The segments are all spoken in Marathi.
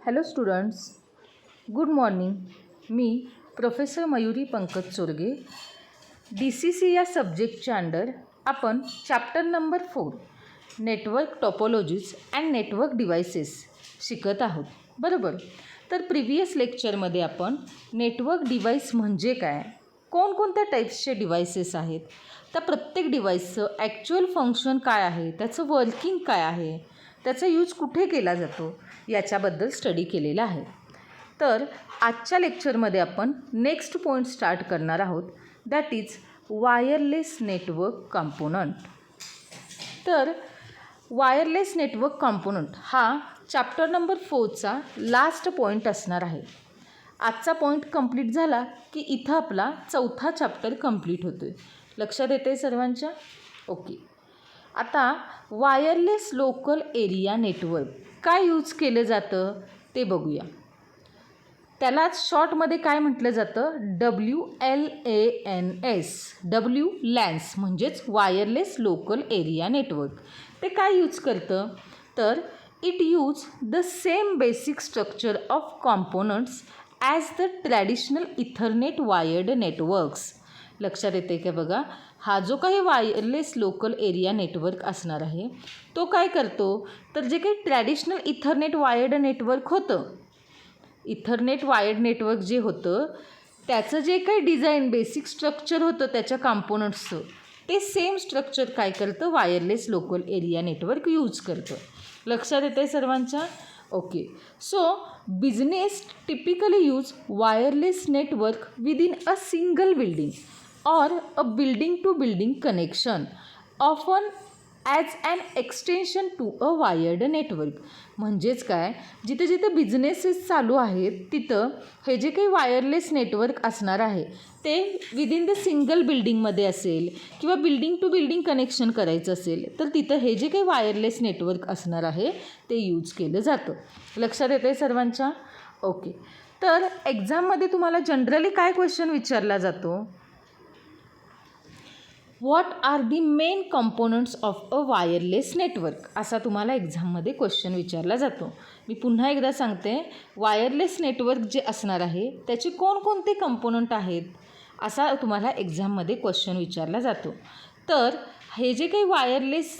Hello students, good morning. मी प्रोफेसर मयुरी पंकज चोरगे. DCC या सब्जेक्टच्या अंडर आपण chapter number 4 network topologies and network devices शिकत आहोत, बरोबर. तर प्रिव्हियस लेक्चरमध्ये आपण नेटवर्क डिव्हाइस म्हणजे काय, कोणकोणत्या टाईप्सचे डिव्हायसेस आहेत, त्या प्रत्येक डिव्हाइसचं ॲक्च्युअल फंक्शन काय आहे, त्याचं वर्किंग काय आहे, त्याचा यूज कुठे केला जातो याच्याबद्दल स्टडी केलेला आहे. तर आजच्या लेक्चरमध्ये आपण नेक्स्ट पॉईंट स्टार्ट करणार आहोत, that is wireless network component. तर वायरलेस नेटवर्क कॉम्पोनंट हा चॅप्टर नंबर 4चा लास्ट पॉईंट असणार आहे. आजचा पॉईंट कंप्लीट झाला की इथं आपला चौथा चॅप्टर कंप्लीट होतो आहे. लक्षात येते आहे सर्वांच्या? ओके. आता वायरलेस लोकल एरिया नेटवर्क काय यूज केलं जातं ते बघूया. त्यालाच शॉर्टमध्ये काय म्हटलं जातं? WLANS, WLANS म्हणजेच वायरलेस लोकल एरिया नेटवर्क. ते काय यूज करतं? तर it use the same basic structure of components as the traditional Ethernet wired networks. लक्षात येते का बघा? हा जो काही वायरलेस लोकल एरिया नेटवर्क असणार आहे तो काय करतो, तर जे काही ट्रॅडिशनल इथरनेट वायर्ड नेटवर्क होतं, इथरनेट वायर्ड नेटवर्क जे होतं त्याचं जे काही डिझाईन बेसिक स्ट्रक्चर होतं त्याच्या कॉम्पोनंट्सचं, ते सेम स्ट्रक्चर काय करतं, wireless local area network use करतं. लक्षात येतं आहे सर्वांच्या? Okay. So business typically use wireless network within a single building or a building to building connection, often as an extension to a wired network. म्हणजेच काय, जिथे जिथे बिझनेसेस चालू आहेत तिथं हे जे काही वायरलेस नेटवर्क असणार आहे ते विदिन द सिंगल बिल्डिंगमध्ये असेल किंवा बिल्डिंग टू बिल्डिंग कनेक्शन करायचं असेल तर तिथं हे जे काही वायरलेस नेटवर्क असणार आहे ते यूज केलं जातं. लक्षात येतं आहे सर्वांच्या? ओके. तर एक्झाममध्ये तुम्हाला जनरली काय क्वेश्चन विचारला जातो? What are the main components of a wireless network, असा तुम्हाला एक्झाममध्ये क्वेश्चन विचारला जातो. मी पुन्हा एकदा सांगते, वायरलेस नेटवर्क जे असणार आहे त्याचे कोणकोणते कंपोनंट आहेत असा तुम्हाला एक्झाममध्ये क्वेश्चन विचारला जातो. तर हे जे काही वायरलेस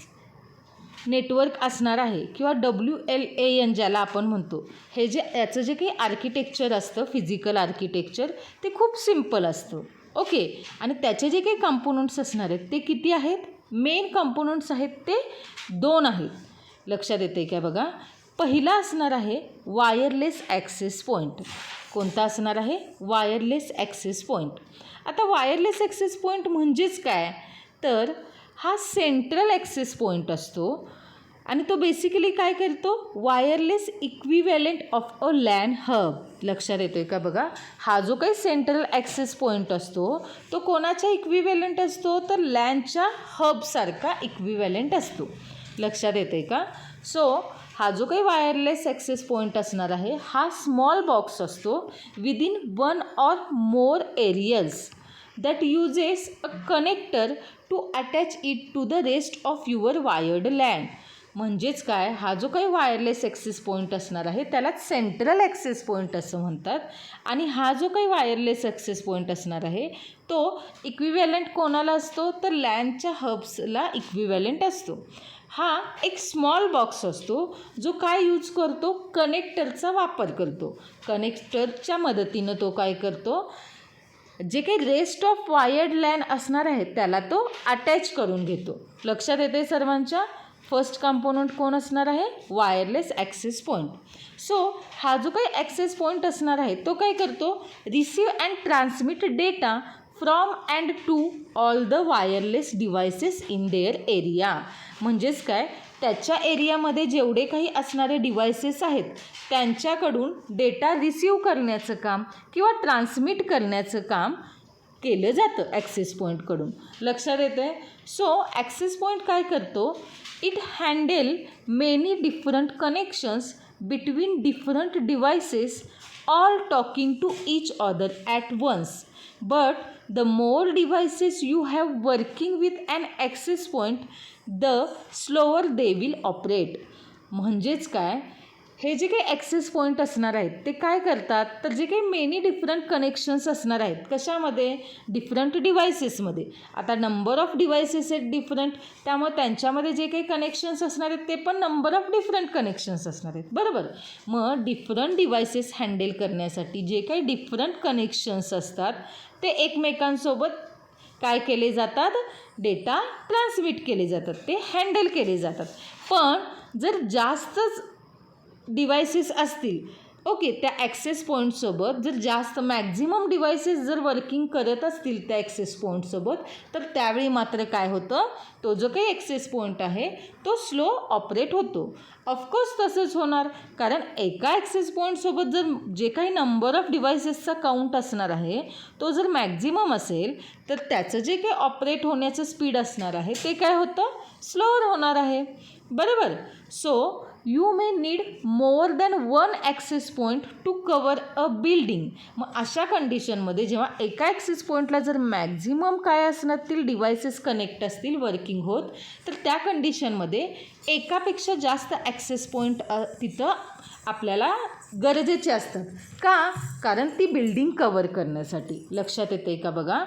नेटवर्क असणार आहे किंवा WLAN ज्याला आपण म्हणतो, हे जे याचं जे काही आर्किटेक्चर असतं, फिजिकल आर्किटेक्चर, ते खूप सिम्पल असतं. ओके. आणि त्याचे जे काही कंपोनंट्स असणार आहेत ते किती आहेत? मेन कंपोनंट्स आहेत ते 2 आहेत. लक्षात येते का बघा? पहिला असणार आहे वायरलेस ॲक्सेस पॉईंट. कोणता असणार आहे? Wireless access point. आता वायरलेस ॲक्सेस पॉईंट म्हणजेच काय, तर हा सेंट्रल ॲक्सेस पॉईंट असतो आणि तो बेसिकली काय करतो, wireless equivalent of a LAN hub. लक्षात येतो आहे का बघा? हा जो काही सेंट्रल ॲक्सेस पॉईंट असतो तो कोणाच्या इक्विव्हॅलेंट असतो, तर लॅनच्या हबसारखा इक्विव्हॅलेंट असतो. लक्षात येतं आहे का? सो हा जो काही वायरलेस ॲक्सेस पॉईंट असणार आहे हा स्मॉल बॉक्स असतो within 1 or more areas that uses a connector to attach it to the rest of your wired LAN. म्हणजेच काय, हा जो काही वायरलेस ॲक्सेस पॉईंट असणार आहे त्यालाच सेंट्रल ॲक्सेस पॉईंट असं म्हणतात. आणि हा जो काही वायरलेस ॲक्सेस पॉईंट असणार आहे तो इक्विव्हॅलेंट कोणाला असतो, तर लॅनच्या हब्सला इक्विव्हॅलेंट असतो. हा एक स्मॉल बॉक्स असतो जो काय यूज करतो, कनेक्टरचा वापर करतो. कनेक्टरच्या मदतीनं तो काय करतो, जे काही रेस्ट ऑफ वायर्ड लॅन असणार आहे त्याला तो अटॅच करून घेतो. लक्षात येते सर्वांच्या? फर्स्ट कंपोनंट कोण असणार आहे? Wireless access point. सो हा जो काही ॲक्सेस पॉईंट असणार आहे तो काय करतो, receive and transmit data from and to all the wireless devices in their area. म्हणजेच काय, त्याच्या एरियामध्ये जेवढे काही असणारे डिव्हायसेस आहेत त्यांच्याकडून डेटा रिसीव करण्याचं काम किंवा ट्रान्समिट करण्याचं काम केलं जातं ॲक्सेस पॉईंटकडून. लक्षात येतं आहे? सो ॲक्सेस पॉईंट काय करतो, it handle many different connections between different devices all talking to each other at once. But the more devices you have working with an access point the slower they will operate. म्हणजेच काय, हे जे काही ॲक्सेस पॉईंट असणार आहेत ते काय करतात, तर जे काही मेनी डिफरंट कनेक्शन्स असणार आहेत कशामध्ये, डिफरंट डिव्हायसेसमध्ये. आता नंबर ऑफ डिव्हायसेस आहेत डिफरंट, त्यामुळे त्यांच्यामध्ये जे काही कनेक्शन्स असणार आहेत ते पण नंबर ऑफ डिफरंट कनेक्शन्स असणार आहेत, बरोबर. मग डिफरंट डिव्हायसेस हँडल करण्यासाठी जे काही डिफरंट कनेक्शन्स असतात ते एकमेकांसोबत काय केले जातात, डेटा ट्रान्समिट केले जातात, ते हँडल केले जातात. पण जर जास्तच डिव्हायसेस असतील, ओके, त्या ॲक्सेस पॉईंटसोबत जर जास्त मॅक्झिमम डिव्हायसेस जर वर्किंग करत असतील त्या ॲक्सेस पॉईंटसोबत, तर त्यावेळी मात्र काय होतं, तो जो काही ॲक्सेस पॉईंट आहे तो स्लो ऑपरेट होतो. ऑफकोर्स तसंच होणार, कारण एका ॲक्सेस पॉईंटसोबत जर जे काही नंबर ऑफ डिव्हायसेसचा काउंट असणार आहे तो जर मॅक्झिमम असेल, तर त्याचं जे काही ऑपरेट होण्याचं स्पीड असणार आहे ते काय होतं, स्लोअर होणार आहे, बरोबर. So you may need more than one access point two cover a building. मग अशा कंडिशनमध्ये जेव्हा एका ॲक्सेस पॉईंटला जर मॅक्झिमम काय असतील डिव्हायसेस कनेक्ट असतील वर्किंग होत, तर त्या कंडिशनमध्ये एकापेक्षा जास्त ॲक्सेस पॉईंट तिथं आपल्याला गरजेचे असतात. का, कारण ती बिल्डिंग कवर करण्यासाठी. लक्षात येते का बघा,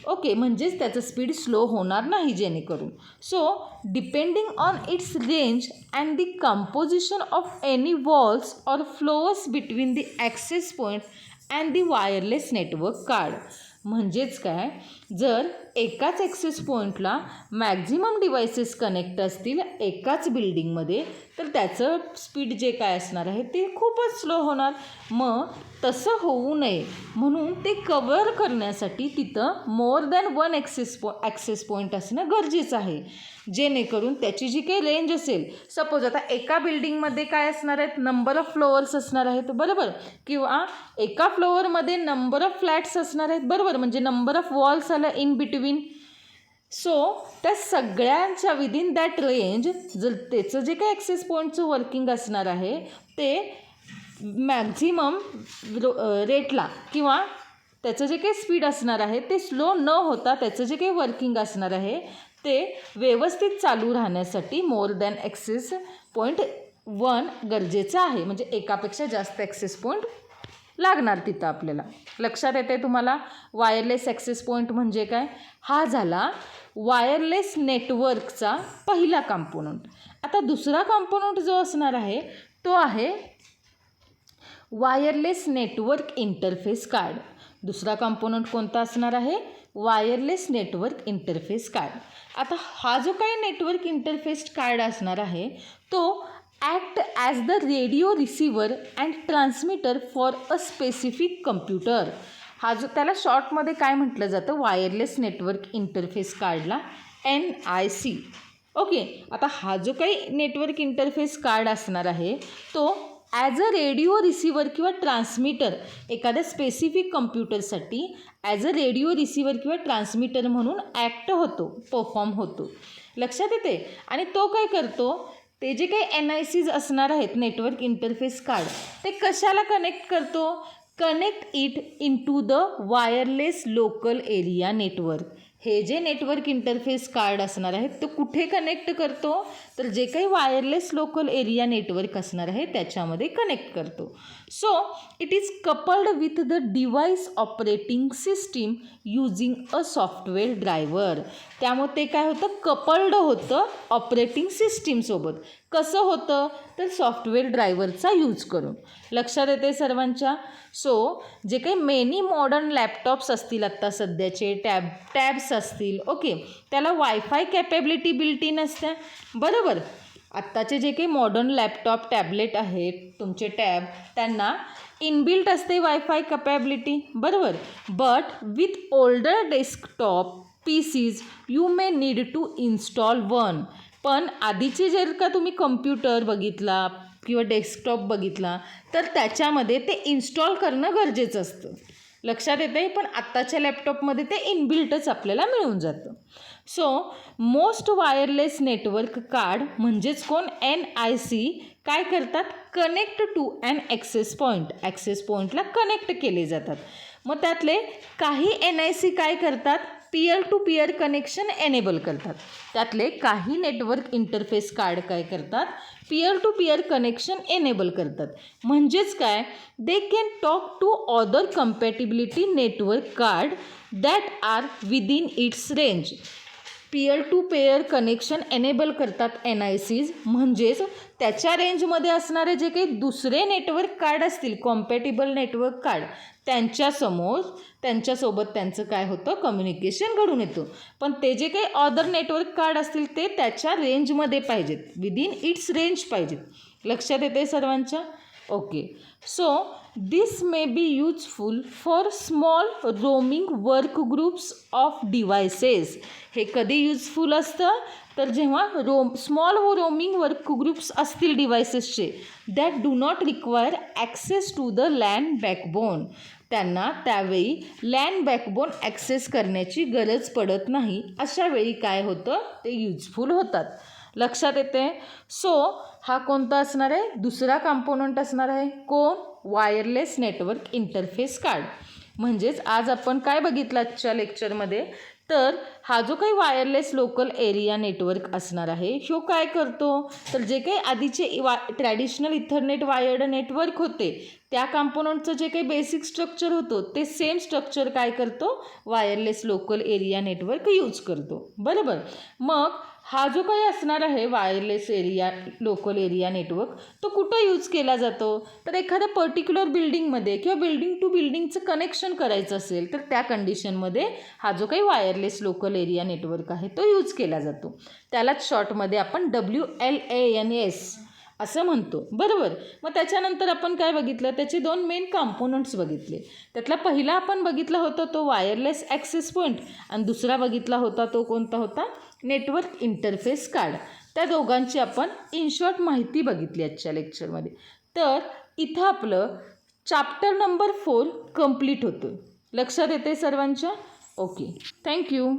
ओके, म्हणजेच त्याचं स्पीड स्लो होणार नाही जेणेकरून. So depending on it's range and the composition of any walls or flowers between the access point and the wireless network card. म्हणजेच काय, जर एकाच ॲक्सेस पॉईंटला मॅक्झिमम डिव्हायसेस कनेक्ट असतील एकाच बिल्डिंगमध्ये, तर त्याचं स्पीड जे काय असणार आहे ते खूपच स्लो होणार. मग तसं होऊ नये म्हणून ते कवर करण्यासाठी तिथं more than one access point असणं गरजेचं आहे, जेणेकरून त्याची जी काही रेंज असेल, सपोज आता एका बिल्डिंगमध्ये काय असणार आहेत, नंबर ऑफ फ्लोअर्स असणार आहेत, बरोबर, किंवा एका फ्लोअरमध्ये नंबर ऑफ फ्लॅट्स असणार आहेत, बरोबर, म्हणजे नंबर ऑफ वॉल्स आलं इन बिटवीन. सो त्या सगळ्यांच्या विदिन दॅट रेंज जर त्याचं जे काही ॲक्सेस पॉईंटचं वर्किंग असणार आहे ते मॅक्झिमम रेटला किंवा त्याचं जे काही स्पीड असणार आहे ते स्लो न होता त्याचं जे काही वर्किंग असणार आहे ते व्यवस्थित चालू राहण्यासाठी more than access point one गरजेचं आहे. म्हणजे एकापेक्षा जास्त ॲक्सेस पॉईंट लागणार तिथं आपल्याला. लक्षात येते तुम्हाला वायरलेस ॲक्सेस पॉईंट म्हणजे काय. हा झाला वायरलेस नेटवर्कचा पहिला कंपोनंट. आता दुसरा कंपोनंट जो असणार आहे तो आहे वायरलेस नेटवर्क इंटरफेस कार्ड. दुसरा कंपोनंट कोणता असणार आहे, वायरलेस नेटवर्क इंटरफेस कार्ड. आता हा जो काही नेटवर्क इंटरफेस कार्ड असणार आहे तो act as the radio receiver and transmitter for a specific computer. हा जो त्याला शॉर्टमध्ये काय म्हटलं जातं, वायरलेस नेटवर्क इंटरफेस कार्डला NIC. ओके, आता हा जो काही नेटवर्क इंटरफेस कार्ड असणार आहे तो ॲज अ रेडिओ रिसिव्हर किंवा ट्रान्समीटर एखाद्या स्पेसिफिक कम्प्युटरसाठी ॲज अ रेडिओ रिसिव्हर किंवा ट्रान्समीटर म्हणून ॲक्ट होतो, परफॉर्म होतो. लक्षात येते. आणि तो काय करतो, ते जे काही NICs असणार आहेत नेटवर्क इंटरफेस कार्ड ते कशाला कनेक्ट करतो, connect it into the wireless local area network. हे जे नेटवर्क इंटरफेस कार्ड असणार आहे तो कुठे कनेक्ट करतो, तर जे काही वायरलेस लोकल एरिया नेटवर्क असणार आहे त्याच्यामध्ये कनेक्ट करतो. So it is coupled with the device operating system using a software driver. त्यामुळे ते काय होतं, कपल्ड होतं ऑपरेटिंग सिस्टीमसोबत. कसं होतं, तर सॉफ्टवेअर ड्रायव्हरचा यूज करून. लक्षात येते सर्वांच्या. सो जे काही मेनी मॉडर्न लॅपटॉप्स असतील आत्ता सध्याचे, टॅब्स असतील, ओके, त्याला वायफाय कॅपेबिलिटी बिल्ट इन असते, बरोबर. आत्ताचे जे काही मॉडर्न लॅपटॉप टॅबलेट आहेत तुमचे टॅब, त्यांना इनबिल्ट असते वायफाय कॅपेबिलिटी, बरोबर. But with older desktop PCs you may need to install one. पण आधीचे जर का तुम्ही कम्प्युटर बघितला किंवा डेस्कटॉप बघितला तर त्याच्यामध्ये ते इन्स्टॉल करणं गरजेचं असतं. लक्षात येते. पण आत्ताच्या लॅपटॉपमध्ये ते इनबिल्टच आपल्याला मिळून जातं. So most wireless network card म्हणजेच कोण, NIC काय करतात, connect to an access point. Access पॉईंटला कनेक्ट केले जातात. मग त्यातले काही NIC काय करतात, peer to peer connection enable करतात. त्यातले काही नेटवर्क इंटरफेस कार्ड काय करतात, peer to peer connection enable करतात. म्हणजेच काय, they can talk to other compatibility network card that are within its range. Peer to pair connection enable करतात NICs, म्हणजेच त्याच्या रेंजमध्ये असणारे जे काही दुसरे नेटवर्क कार्ड असतील, कॉम्पॅटिबल नेटवर्क कार्ड, त्यांच्यासोबत त्यांचं काय होतं, कम्युनिकेशन घडून येतं. पण ते जे काही अदर नेटवर्क कार्ड असतील ते त्याच्या रेंजमध्ये पाहिजेत, विदिन इट्स रेंज पाहिजेत. लक्षात येते सर्वांच्या? Okay. So this may be useful for small roaming work groups of devices. हे कधी यूजफुल असतं, तर जेव्हा स्मॉल व रोमिंग वर्क ग्रुप्स असतील डिव्हायसेसचे, that do not require access to the LAN backbone. त्यांना त्यावेळी लॅन बॅकबोन ॲक्सेस करण्याची गरज पडत नाही. अशा वेळी काय होतं, ते यूजफुल होतात. लक्षात येते? सो हा कोणता असणार आहे, दुसरा कंपोनंट असणार आहे. कोण? Wireless network interface card. म्हणजेच आज आपण काय बघितलं आजच्या लेक्चरमध्ये, तर हा जो काही वायरलेस लोकल एरिया नेटवर्क असणार आहे, ह्यो काय करतो, तर जे काही आधीचे ट्रॅडिशनल इथरनेट वायर्ड नेटवर्क होते, त्या कंपोनंटचं जे काही बेसिक स्ट्रक्चर होतं, ते सेम स्ट्रक्चर काय करतो, wireless local area network use करतो. बरोबर. मग हा जो काही असणार आहे वायरलेस लोकल एरिया नेटवर्क, तो कुठं यूज केला जातो, तर एखाद्या पर्टिक्युलर बिल्डिंगमध्ये किंवा बिल्डिंग टू बिल्डिंगचं कनेक्शन करायचं असेल, तर त्या कंडिशनमध्ये हा जो काही वायरलेस लोकल एरिया नेटवर्क आहे तो यूज केला जातो. त्यालाच शॉर्टमध्ये आपण WLANS असं म्हणतो. बरोबर. मग त्याच्यानंतर आपण काय बघितलं, त्याचे दोन मेन कंपोनंट्स बघितले. त्यातला पहिला आपण बघितला होता तो वायरलेस ॲक्सेस पॉईंट, आणि दुसरा बघितला होता तो कोणता होता, नेटवर्क इंटरफेस कार्ड. त्या दोघांची आपण इन शॉर्ट माहिती बघितली आजच्या लेक्चरमध्ये. तर इथं आपलं चॅप्टर नंबर 4 कंप्लीट होतं. लक्षात येते सर्वांच्या? ओके. थँक्यू.